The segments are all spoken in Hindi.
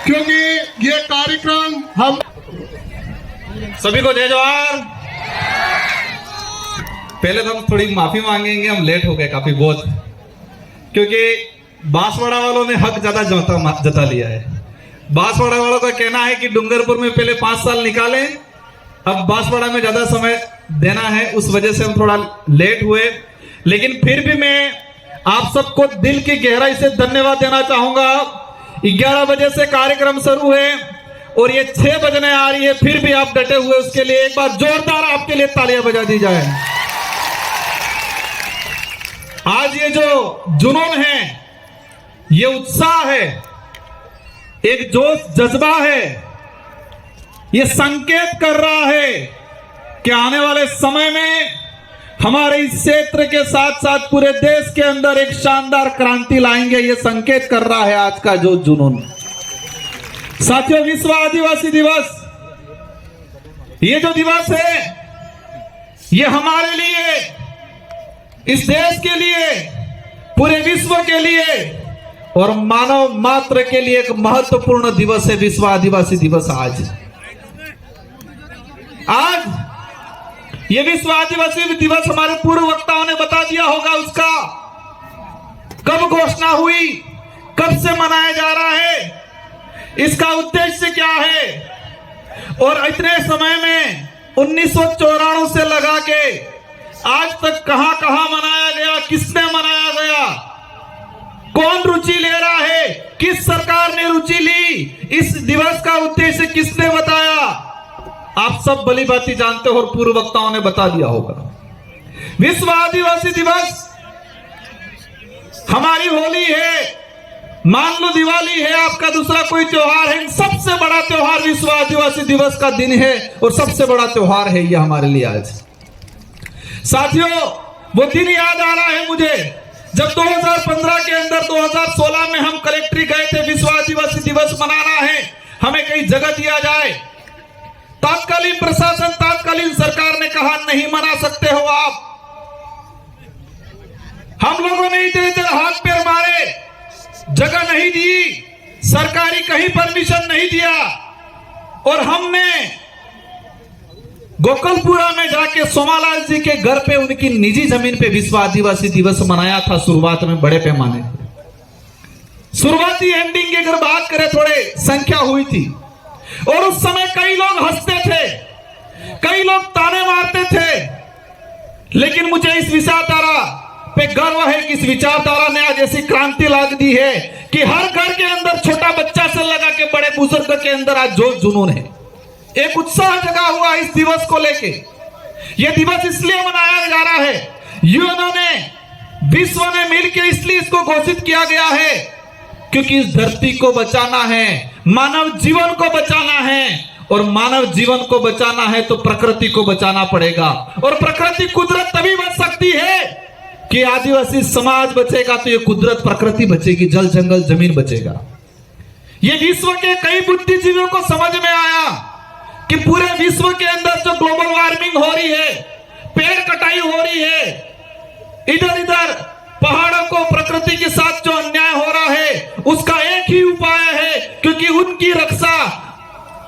क्योंकि ये कार्यक्रम हम सभी को जय जवाहर। पहले तो हम थोड़ी माफी मांगेंगे, हम लेट हो गए काफी बहुत, क्योंकि बांसवाड़ा वालों ने हक ज्यादा जता लिया है। बांसवाड़ा वालों का कहना है कि डूंगरपुर में पहले 5 साल निकाले, अब बांसवाड़ा में ज्यादा समय देना है, उस वजह से हम थोड़ा लेट हुए। लेकिन फिर भी मैं आप सबको दिल की गहराई से धन्यवाद देना चाहूंगा। 11 बजे से कार्यक्रम शुरू है और ये 6 बजने आ रही है, फिर भी आप डटे हुए, उसके लिए एक बार जोरदार आपके लिए तालियां बजा दी जाए। आज ये जो जुनून है, ये उत्साह है, एक जोश जज्बा है, ये संकेत कर रहा है कि आने वाले समय में हमारे इस क्षेत्र के साथ साथ पूरे देश के अंदर एक शानदार क्रांति लाएंगे। ये संकेत कर रहा है आज का जो जुनून। साथियों, विश्व आदिवासी दिवस, ये जो दिवस है, ये हमारे लिए, इस देश के लिए, पूरे विश्व के लिए और मानव मात्र के लिए एक महत्वपूर्ण दिवस है। विश्व आदिवासी दिवस आज ये विश्व आदिवासी दिवस हमारे पूर्व वक्ताओं ने बता दिया होगा उसका कब घोषणा हुई, कब से मनाया जा रहा है, इसका उद्देश्य क्या है, और इतने समय में 1994 से लगा के आज तक कहां कहां मनाया गया, किसने मनाया गया, कौन रुचि ले रहा है, किस सरकार ने रुचि ली, इस दिवस का उद्देश्य किसने बताया, आप सब भली भांति जानते हो और पूर्व वक्ताओं ने बता दिया होगा। विश्व आदिवासी दिवस हमारी होली है, मान लो दिवाली है, आपका दूसरा कोई त्योहार है, सबसे बड़ा त्योहार विश्व आदिवासी दिवस का दिन है और सबसे बड़ा त्योहार है ये हमारे लिए आज। साथियों, वो दिन याद आ रहा है मुझे जब 2015 के अंदर 2016 में हम कलेक्ट्री गए थे, विश्व आदिवासी दिवस मनाना है, हमें कई जगह दिया जाए। तात्कालीन प्रशासन, तात्कालीन सरकार ने कहा नहीं मना सकते हो आप। हम लोगों ने इधर इधर हाथ पैर मारे, जगह नहीं दी, सरकारी कहीं परमिशन नहीं दिया, और हमने गोकलपुरा में जाके सोमालाल जी के घर पे, उनकी निजी जमीन पे विश्व आदिवासी दिवस मनाया था। शुरुआत में बड़े पैमाने, शुरुआती एंडिंग की अगर बात करें, थोड़े संख्या हुई थी और उस समय कई लोग हंसते थे, कई लोग ताने मारते थे, लेकिन मुझे इस विचारधारा पे गर्व है कि इस विचारधारा ने आज ऐसी क्रांति ला दी है कि हर घर के अंदर, छोटा बच्चा से लगा के बड़े बुजुर्ग के अंदर आज जोश जुनून है, एक उत्साह जगा हुआ इस दिवस को लेके। यह दिवस इसलिए मनाया जा रहा है, यूएनओ ने, विश्व ने मिलकर इसलिए इसको घोषित किया गया है क्योंकि इस धरती को बचाना है, मानव जीवन को बचाना है, और मानव जीवन को बचाना है तो प्रकृति को बचाना पड़ेगा। और प्रकृति, कुदरत तभी बच सकती है कि आदिवासी समाज बचेगा तो ये कुदरत, प्रकृति बचेगी, जल जंगल जमीन बचेगा। ये विश्व के कई बुद्धिजीवियों को समझ में आया कि पूरे विश्व के अंदर जो ग्लोबल वार्मिंग हो रही है, पेड़ कटाई हो रही है, इधर इधर पहाड़ों को प्रकृति के साथ जो अन्याय हो रहा है, उसका एक ही उपाय है, क्योंकि उनकी रक्षा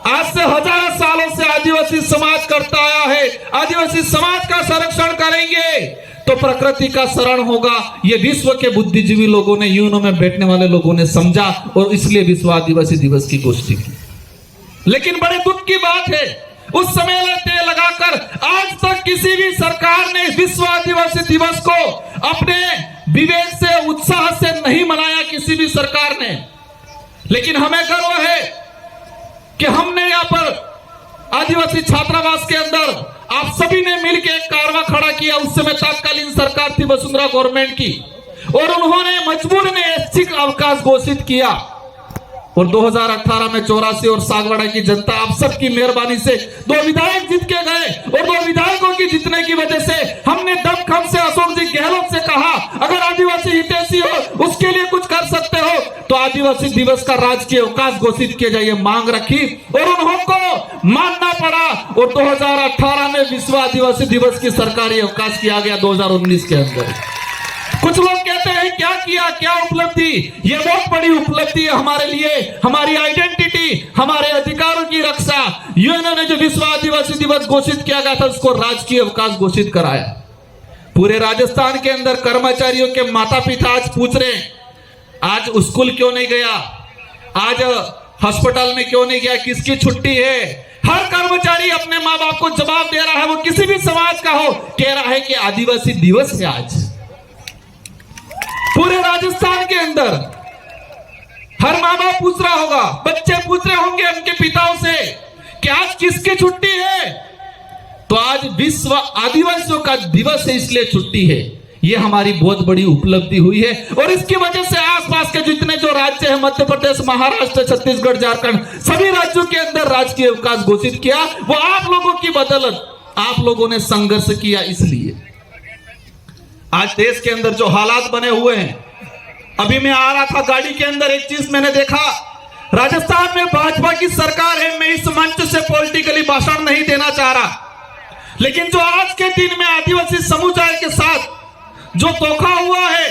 आज से हजारों सालों से आदिवासी समाज करता आया है। आदिवासी समाज का संरक्षण करेंगे तो प्रकृति का शरण होगा। ये विश्व के बुद्धिजीवी लोगों ने, यूएनओ में बैठने वाले लोगों ने समझा और इसलिए विश्व आदिवासी दिवस की घोषणा की। लेकिन बड़े दुख की बात है, उस समय लगाकर आज तक किसी भी सरकार ने विश्व आदिवासी दिवस को अपने विवेक से, उत्साह से नहीं मनाया, किसी भी सरकार ने। लेकिन हमें गर्व है कि हमने यहाँ पर आदिवासी छात्रावास के अंदर आप सभी ने मिलकर एक कारवां खड़ा किया। उस समय तत्कालीन सरकार थी वसुंधरा गवर्नमेंट की, और उन्होंने मजबूर ने ऐच्छिक अवकाश घोषित किया। और 2018 में 84 और सागवाड़ा की जनता आप सबकी मेहरबानी से 2 विधायक जीत के गए, और 2 विधायकों की जीतने की वजह से हमने दमखम से अशोक जी गहलोत से कहा, अगर आदिवासी हितैषी हो, उसके लिए कुछ कर सकते हो तो आदिवासी दिवस का राजकीय अवकाश घोषित किया जाए, मांग रखी और उनको मानना पड़ा। और 2018 में विश्व आदिवासी दिवस की सरकारी अवकाश किया गया 2019 के अंदर। कुछ लोग कहते हैं क्या किया, क्या उपलब्धि, ये बहुत बड़ी उपलब्धि है हमारे लिए, हमारी आइडेंटिटी हमारे अधिकारों की रक्षा, यूएनओ ने जो विश्व आदिवासी दिवस घोषित किया गया था उसको राजकीय अवकाश घोषित कराया। पूरे राजस्थान के अंदर कर्मचारियों के माता पिता आज पूछ रहे हैं, आज स्कूल क्यों नहीं गया, आज अस्पताल में क्यों नहीं गया, किसकी छुट्टी है। हर कर्मचारी अपने माँ बाप को जवाब दे रहा है, वो किसी भी समाज का हो, कह रहा है कि आदिवासी दिवस है आज। पूरे राजस्थान के अंदर हर माँ बाप पूछ रहा होगा, बच्चे पूछ रहे होंगे उनके पिताओं से कि आज किसकी छुट्टी है, तो आज विश्व आदिवासियों का दिवस है इसलिए छुट्टी है। ये हमारी बहुत बड़ी उपलब्धि हुई है और इसकी वजह से आसपास के जितने जो राज्य है, मध्य प्रदेश, महाराष्ट्र, छत्तीसगढ़, झारखंड, सभी राज्यों के अंदर राजकीय अवकाश घोषित किया। वो आप लोगों की बदौलत, आप लोगों ने संघर्ष किया, इसलिए आज देश के अंदर जो हालात बने हुए हैं। अभी मैं आ रहा था गाड़ी के अंदर, एक चीज मैंने देखा, राजस्थान में भाजपा की सरकार है। मैं इस मंच से पॉलिटिकली भाषण नहीं देना चाह रहा, लेकिन जो आज के दिन में आदिवासी समुदाय के साथ जो धोखा हुआ है,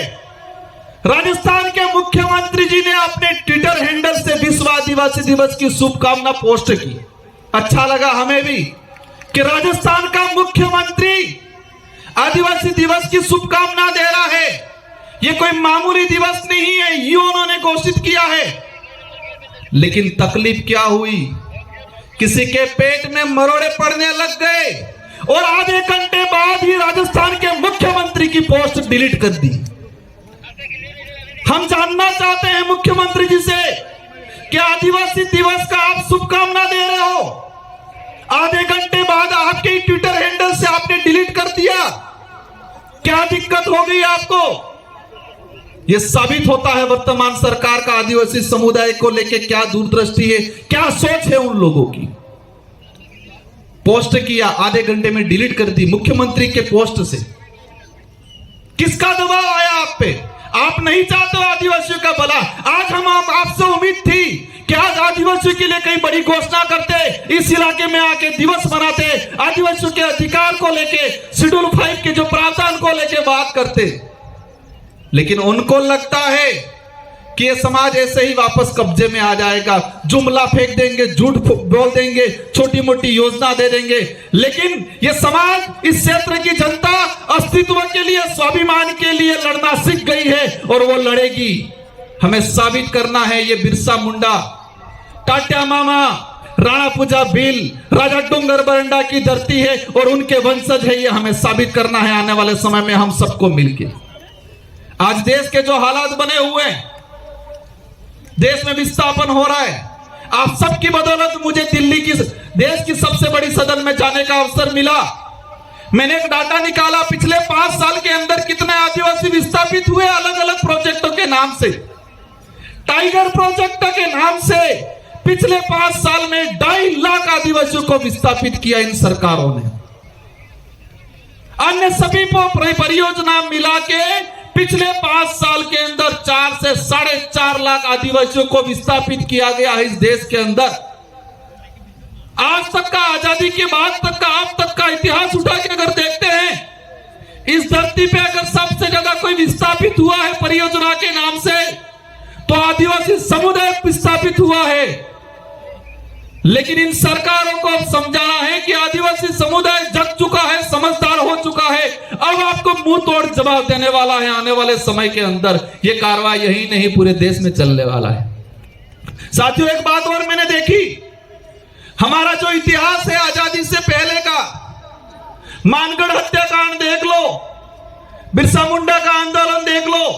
राजस्थान के मुख्यमंत्री जी ने अपने ट्विटर हैंडल से विश्व आदिवासी दिवस की शुभकामना पोस्ट की। अच्छा लगा हमें भी कि राजस्थान का मुख्यमंत्री आदिवासी दिवस की शुभकामना दे रहा है। ये कोई मामूली दिवस नहीं है, ये उन्होंने घोषित किया है। लेकिन तकलीफ क्या हुई, किसी के पेट में मरोड़े पड़ने लग गए और आधे घंटे बाद ही राजस्थान के मुख्यमंत्री की पोस्ट डिलीट कर दी। हम जानना चाहते हैं मुख्यमंत्री जी से कि आदिवासी दिवस का आप शुभकामना दे रहे हो, आधे घंटे बाद आपके ट्विटर हैंडल से आपने डिलीट कर दिया, क्या दिक्कत हो गई आपको? यह साबित होता है वर्तमान सरकार का आदिवासी समुदाय को लेकर क्या दूरदृष्टि है, क्या सोच है उन लोगों की। पोस्ट किया, आधे घंटे में डिलीट कर दी मुख्यमंत्री के पोस्ट से। किसका दबाव आया आप पे? आप नहीं चाहते हो आदिवासियों का भला। आज हम आपसे उम्मीद थी कि आज आदिवासियों के लिए कई बड़ी घोषणा करते, इस इलाके में आके दिवस मनाते, आदिवासियों के अधिकार को लेके, शेड्यूल 5 के जो प्रावधान को लेके बात करते। लेकिन उनको लगता है कि ये समाज ऐसे ही वापस कब्जे में आ जाएगा, जुमला फेंक देंगे, झूठ बोल देंगे, छोटी मोटी योजना दे देंगे। लेकिन ये समाज, इस क्षेत्र की जनता अस्तित्व के लिए, स्वाभिमान के लिए लड़ना सीख गई है और वो लड़ेगी। हमें साबित करना है ये बिरसा मुंडा, टाट्या मामा, राणा पूजा भील, राजा डोंगर बरंडा की धरती है और उनके वंशज है। ये हमें साबित करना है आने वाले समय में हम सबको मिलकर। आज देश के जो हालात बने हुए हैं, देश में विस्थापन हो रहा है, आप सबकी बदौलत मुझे दिल्ली की, देश की सबसे बड़ी सदन में जाने का अवसर मिला। मैंने एक डाटा निकाला, पिछले 5 साल के अंदर कितने आदिवासी विस्थापित हुए अलग अलग प्रोजेक्टों के नाम से। टाइगर प्रोजेक्ट के नाम से पिछले 5 साल में 2.5 लाख आदिवासियों को विस्थापित किया इन सरकारों ने। अन्य सभी परियोजना मिला के पिछले 5 साल के अंदर 4 से 4.5 लाख आदिवासियों को विस्थापित किया गया है इस देश के अंदर। आज तक का, आजादी के बाद तक का, अब तक का इतिहास उठा के अगर देखते हैं, इस धरती पे अगर सबसे ज्यादा कोई विस्थापित हुआ है परियोजना के नाम से, तो आदिवासी समुदाय विस्थापित हुआ है। लेकिन इन सरकारों को अब समझाना है कि आदिवासी समुदाय जग चुका है, समझदार हो चुका है, अब आपको मुंह तोड़ जवाब देने वाला है आने वाले समय के अंदर। यह कार्रवाई यही नहीं पूरे देश में चलने वाला है। साथियों, एक बात और मैंने देखी, हमारा जो इतिहास है आजादी से पहले का, मानगढ़ हत्याकांड देख लो, बिरसा मुंडा का आंदोलन देख लो,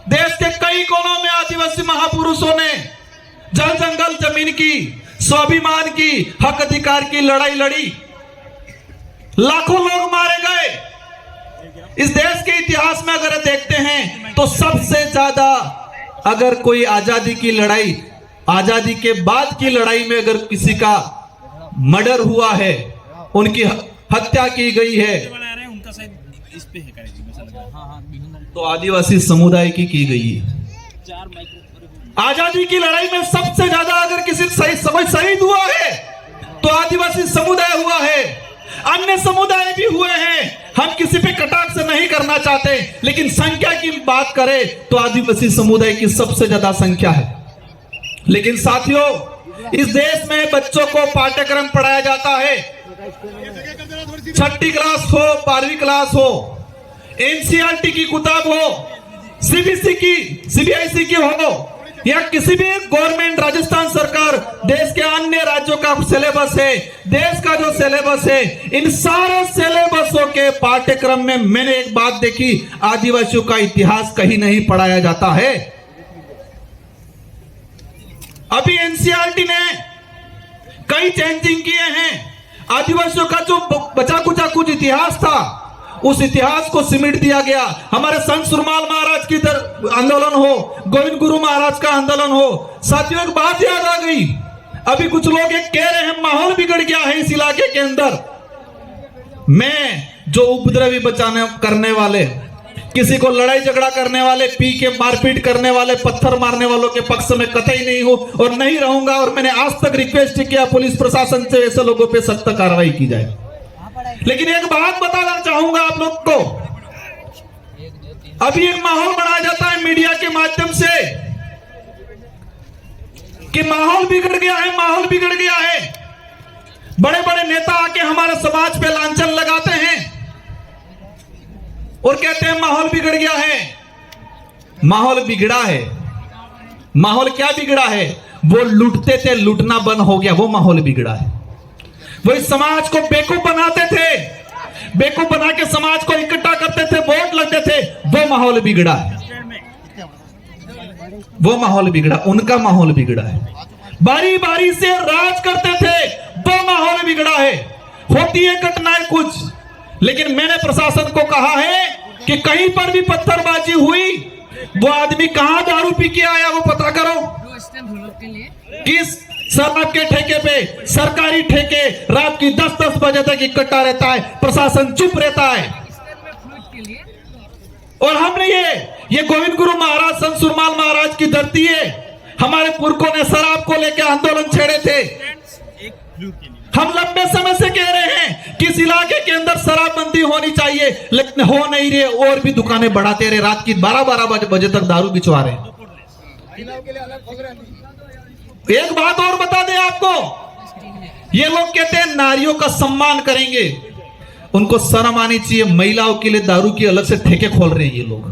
देश के कई कोनों में आदिवासी महापुरुषों ने जल जंगल जमीन की, स्वाभिमान की, हक अधिकार की लड़ाई लड़ी, लाखों लोग मारे गए। इस देश के इतिहास में अगर देखते हैं तो सबसे ज्यादा अगर कोई आजादी की लड़ाई, आजादी के बाद की लड़ाई में अगर किसी का मर्डर हुआ है, उनकी हत्या की गई है, तो आदिवासी समुदाय की गई है। आजादी की लड़ाई में सबसे ज्यादा अगर किसी शहीद हुआ है तो आदिवासी समुदाय हुआ है। अन्य समुदाय भी हुए हैं, हम किसी पे कटाक्ष नहीं करना चाहते, लेकिन संख्या की बात करें तो आदिवासी समुदाय की सबसे ज्यादा संख्या है। लेकिन साथियों, इस देश में बच्चों को पाठ्यक्रम पढ़ाया जाता है, 6ठी क्लास हो, 12वीं क्लास हो, एनसीईआरटी की किताब हो, सीबीएसई की हो, या किसी भी गवर्नमेंट, राजस्थान सरकार, देश के अन्य राज्यों का सिलेबस है, देश का जो सिलेबस है, इन सारे सिलेबसों के पाठ्यक्रम में मैंने एक बात देखी, आदिवासियों का इतिहास कहीं नहीं पढ़ाया जाता है। अभी एनसीईआरटी ने कई चेंजिंग किए हैं। आदिवासियों का जो बचा कुचा कुछ इतिहास था, उस इतिहास को सिमट दिया गया। हमारे संत सुरमाल महाराज की आंदोलन हो, गोविंद गुरु महाराज का आंदोलन हो। साथियों, एक बात याद आ गई, अभी कुछ लोग एक कह रहे हैं माहौल बिगड़ गया है इस इलाके के अंदर। मैं जो उपद्रवी बचाने करने वाले, किसी को लड़ाई झगड़ा करने वाले, पी के मारपीट करने वाले, पत्थर मारने वालों के पक्ष में कतई नहीं हूं और नहीं रहूंगा। और मैंने आज तक रिक्वेस्ट किया पुलिस प्रशासन से ऐसे लोगों पे सख्त कार्रवाई की जाए। लेकिन एक बात बताना चाहूंगा आप लोग को, अभी एक माहौल बनाया जाता है मीडिया के माध्यम से कि माहौल बिगड़ गया है, माहौल बिगड़ गया है। बड़े बड़े नेता आके हमारे समाज पे लांछन लगाते हैं और कहते हैं माहौल बिगड़ गया है। माहौल बिगड़ा है। माहौल क्या बिगड़ा है? वो लूटते थे, लूटना बंद हो गया, वो माहौल बिगड़ा है। वो इस समाज को बेवकूफ बनाते थे, बेवकूफ बना के समाज को इकट्ठा करते थे, वोट लगते थे, वो माहौल बिगड़ा है। वो माहौल बिगड़ा, उनका माहौल बिगड़ा है। बारी बारी से राज करते थे, वो माहौल बिगड़ा है। होती है घटनाएं कुछ, लेकिन मैंने प्रशासन को कहा है कि कहीं पर भी पत्थरबाजी हुई, वो आदमी कहां दारू पी के आया वो पता करो। किस शराब के ठेके पे, सरकारी ठेके, रात की 10-10 बजे तक इकट्ठा रहता है, प्रशासन चुप रहता है। और हमने ये गोविंद गुरु महाराज, संत सुरमाल महाराज की धरती है। हमारे पुरखों ने शराब को लेकर आंदोलन छेड़े थे। हम लंबे समय से कह रहे हैं कि इस इलाके के अंदर शराबबंदी होनी चाहिए, लेकिन हो नहीं रही। और भी दुकानें बढ़ाते रहे, रात की 12-12 बजे तक दारू बिचवा रहे। एक बात और बता दें आपको, ये लोग कहते हैं नारियों का सम्मान करेंगे, उनको शर्म आनी चाहिए। महिलाओं के लिए दारू की अलग से ठेके खोल रहे हैं ये लोग।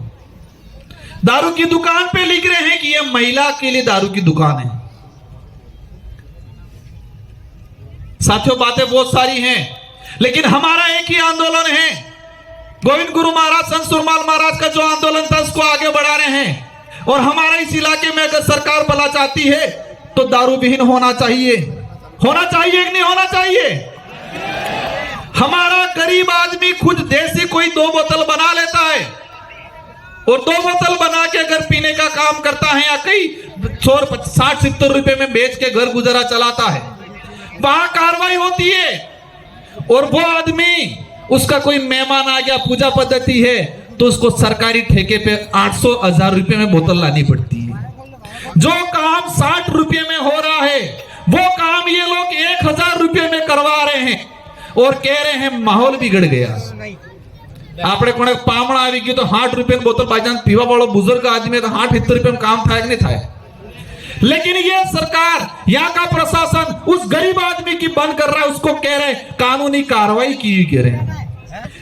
दारू की दुकान पे लिख रहे हैं कि ये महिला के लिए दारू की दुकान है। साथियों, बातें बहुत सारी हैं, लेकिन हमारा एक ही आंदोलन है। गोविंद गुरु महाराज, संत सुरमाल महाराज का जो आंदोलन था उसको आगे बढ़ा रहे हैं। और हमारा इस इलाके में अगर सरकार भला चाहती है तो दारू विहीन होना चाहिए। होना चाहिए कि नहीं होना चाहिए? हमारा गरीब आदमी खुद देसी कोई 2 बोतल बना लेता है और 2 बोतल बना के अगर पीने का काम करता है या कई 60-70 रुपए में बेच के घर गुजारा चलाता है, वहां कार्रवाई होती है। और वो आदमी, उसका कोई मेहमान आ गया, पूजा पद्धति है, तो उसको सरकारी ठेके पे 800-1000 रुपए में बोतल लानी पड़ती है। जो काम 60 रुपए में हो रहा है, वो काम ये लोग 1000 रुपए में करवा रहे हैं और कह रहे हैं माहौल बिगड़ गया। आपने कोने पामड़ा आई गई तो 60 रुपए में बोतल भाईजान पीवा वालों बुजुर्ग आदमी तो 60-70 रुपए में काम था कि नहीं था। लेकिन ये सरकार, यहाँ का प्रशासन उस गरीब आदमी की बंद कर रहा है, उसको कह रहे कानूनी कार्रवाई की कह रहे हैं।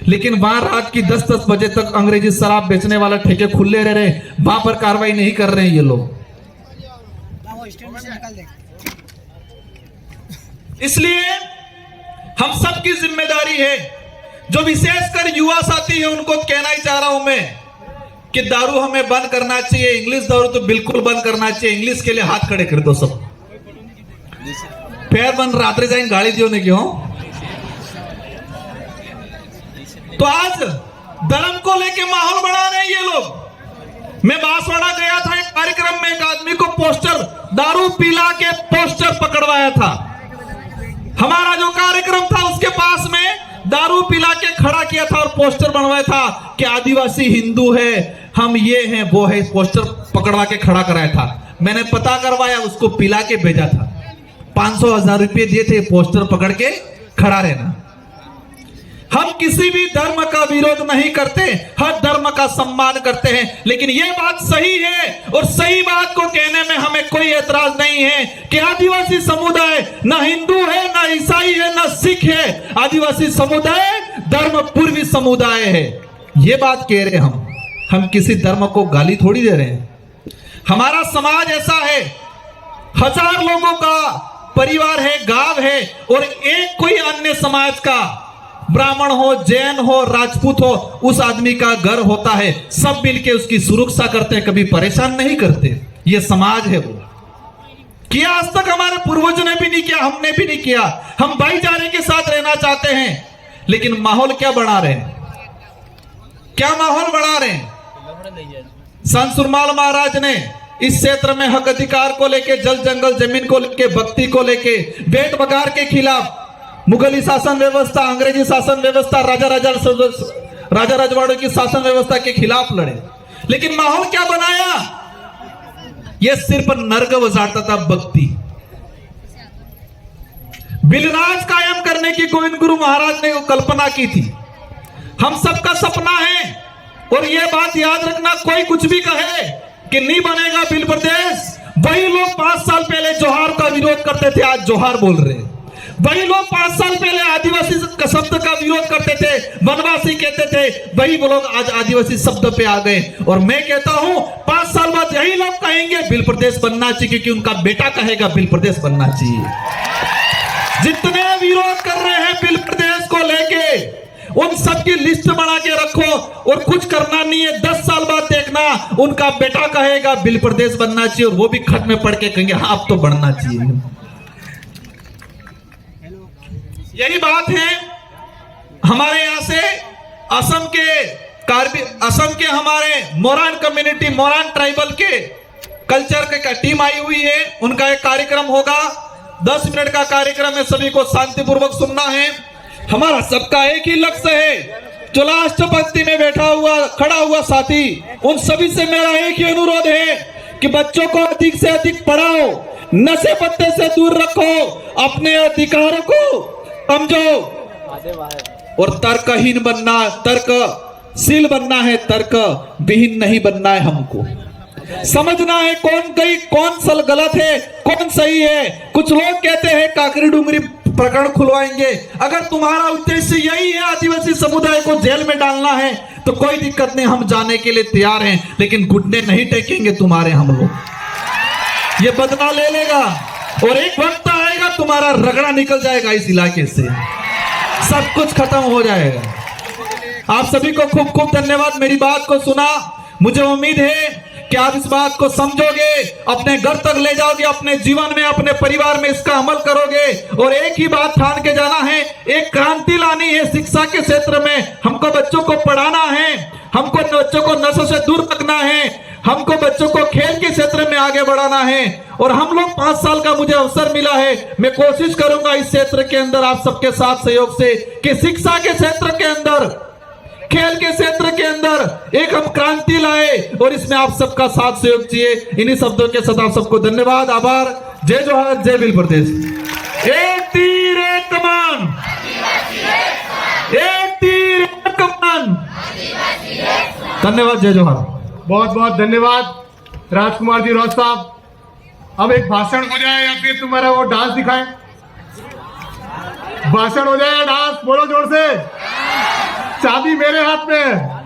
लेकिन वहां रात की 10-10 बजे तक अंग्रेजी शराब बेचने वाला ठेके खुले रह रहे, वहां पर कार्रवाई नहीं कर रहे हैं ये लोग। इसलिए हम सबकी जिम्मेदारी है, जो विशेषकर युवा साथी है उनको कहना ही चाह रहा हूं मैं कि दारू हमें बंद करना चाहिए। इंग्लिश दारू तो बिल्कुल बंद करना चाहिए। इंग्लिश के लिए हाथ खड़े कर दो सब। पैर बंद रात्रि जाए गाड़ी दियो ने क्यों। तो आज धर्म को लेके माहौल बढ़ा रहे हैं ये लोग। मैं बांसवाड़ा गया था, एक कार्यक्रम में एक आदमी को पोस्टर, दारू पिला के पोस्टर पकड़वाया था। हमारा जो कार्यक्रम था उसके पास में दारू पिला के खड़ा किया था और पोस्टर बनवाया था कि आदिवासी हिंदू है, हम ये हैं वो है, पोस्टर पकड़वा के खड़ा कराया था। मैंने पता करवाया, उसको पिला के भेजा था। 500-1000 रुपये दिए थे पोस्टर पकड़ के खड़ा रहना। हम किसी भी धर्म का विरोध नहीं करते, हर धर्म का सम्मान करते हैं। लेकिन यह बात सही है और सही बात को कहने में हमें कोई एतराज नहीं है कि आदिवासी समुदाय न हिंदू है, न ईसाई है, न सिख है। आदिवासी समुदाय धर्म पूर्वी समुदाय है। यह बात कह रहे हम किसी धर्म को गाली थोड़ी दे रहे हैं। हमारा समाज ऐसा है, 1000 लोगों का परिवार है, गांव है, और एक कोई अन्य समाज का, ब्राह्मण हो, जैन हो, राजपूत हो, उस आदमी का घर होता है। सब मिलके उसकी सुरक्षा करते हैं, कभी परेशान नहीं करते। ये समाज है। वो किया आज तक हमारे पूर्वजों ने भी नहीं किया, हमने भी नहीं किया। हम भाईचारे के साथ रहना चाहते हैं, लेकिन माहौल क्या बना रहे हैं? क्या माहौल बना रहे हैं? संत सुरमाल महाराज ने इस क्षेत्र में हक अधिकार को लेके, जल जंगल जमीन को लेके, भक्ति को लेके, बेट बगार के खिलाफ, मुगली शासन व्यवस्था, अंग्रेजी शासन व्यवस्था, राजा रजवाड़ों की शासन व्यवस्था के खिलाफ लड़े। लेकिन माहौल क्या बनाया? यह सिर्फ नर्क बजाता था भक्ति। बिलराज कायम करने की गोविंद गुरु महाराज ने कल्पना की थी। हम सबका सपना है, और यह बात याद रखना, कोई कुछ भी कहे कि नहीं बनेगा बिल प्रदेश, वही लोग 5 साल पहले जोहार का विरोध करते थे, आज जोहार बोल रहे हैं। वही लोग 5 साल पहले आदिवासी शब्द का विरोध करते थे, वनवासी कहते थे, वही वो लोग आज आदिवासी शब्द पे आ गए। और मैं कहता हूं 5 साल बाद यही लोग कहेंगे बिल प्रदेश बनना चाहिए, क्योंकि उनका बेटा कहेगा बिल प्रदेश बनना चाहिए। जितने विरोध कर रहे हैं बिल प्रदेश को लेके, उन सबकी लिस्ट बना के रखो, और कुछ करना नहीं है। 10 साल बाद देखना उनका बेटा कहेगा बिल प्रदेश बनना चाहिए, और वो भी खत में पढ़ के कहेंगे हाँ अब तो बनना चाहिए। यही बात है। हमारे यहां से असम के हमारे मोरान कम्युनिटी, मोरान ट्राइबल के कल्चर के टीम आई हुई है। उनका एक कार्यक्रम होगा, 10 मिनट का कार्यक्रम है, सभी को शांतिपूर्वक सुनना है। हमारा सबका एक ही लक्ष्य है। जो लास्ट पंक्ति में खड़ा हुआ साथी, उन सभी से मेरा एक ही अनुरोध है कि बच्चों को अधिक से अधिक पढ़ाओ, नशे पत्ते से दूर रखो, अपने अधिकारों को समझो, और तर्कहीन बनना, तर्कशील बनना है, तर्क विहीन नहीं बनना है। हमको समझना है कौन सल गलत है, कौन सही है। कुछ लोग कहते हैं काकरी डूंगरी प्रकरण खुलवाएंगे। अगर तुम्हारा उद्देश्य यही है आदिवासी समुदाय को जेल में डालना है, तो कोई दिक्कत नहीं, हम जाने के लिए तैयार हैं, लेकिन घुटने नहीं टेकेंगे तुम्हारे। हम लोग ये बदला ले लेगा, और एक वक्त आएगा तुम्हारा रगड़ा निकल जाएगा इस इलाके से, सब कुछ खत्म हो जाएगा। आप सभी को खूब खूब धन्यवाद मेरी बात को सुना। मुझे उम्मीद है कि आप इस बात को समझोगे, अपने घर तक ले जाओगे, अपने जीवन में, अपने परिवार में इसका अमल करोगे। और एक ही बात ठान के जाना है, एक क्रांति लानी है शिक्षा के क्षेत्र में। हमको बच्चों को पढ़ाना है, हमको बच्चों को नशे से दूर रखना है, हमको बच्चों को खेल के क्षेत्र में आगे बढ़ाना है। और हम लोग 5 साल का मुझे अवसर मिला है, मैं कोशिश करूंगा इस क्षेत्र के अंदर आप सबके साथ सहयोग से कि शिक्षा के क्षेत्र के अंदर, खेल के क्षेत्र के अंदर एक हम क्रांति लाए, और इसमें आप सबका साथ सहयोग चाहिए। इन्हीं शब्दों के साथ आप सबको धन्यवाद, आभार। जय जोहार, जय बिल प्रदेश। एक तीर एक कमान, एक तीर एक कमान। धन्यवाद, जय जोहार। बहुत बहुत धन्यवाद राजकुमार जी रॉस साहब। अब एक भाषण हो जाए या फिर तुम्हारा वो डांस दिखाए? भाषण हो जाए या डांस? बोलो जोर से। चाबी मेरे हाथ में है।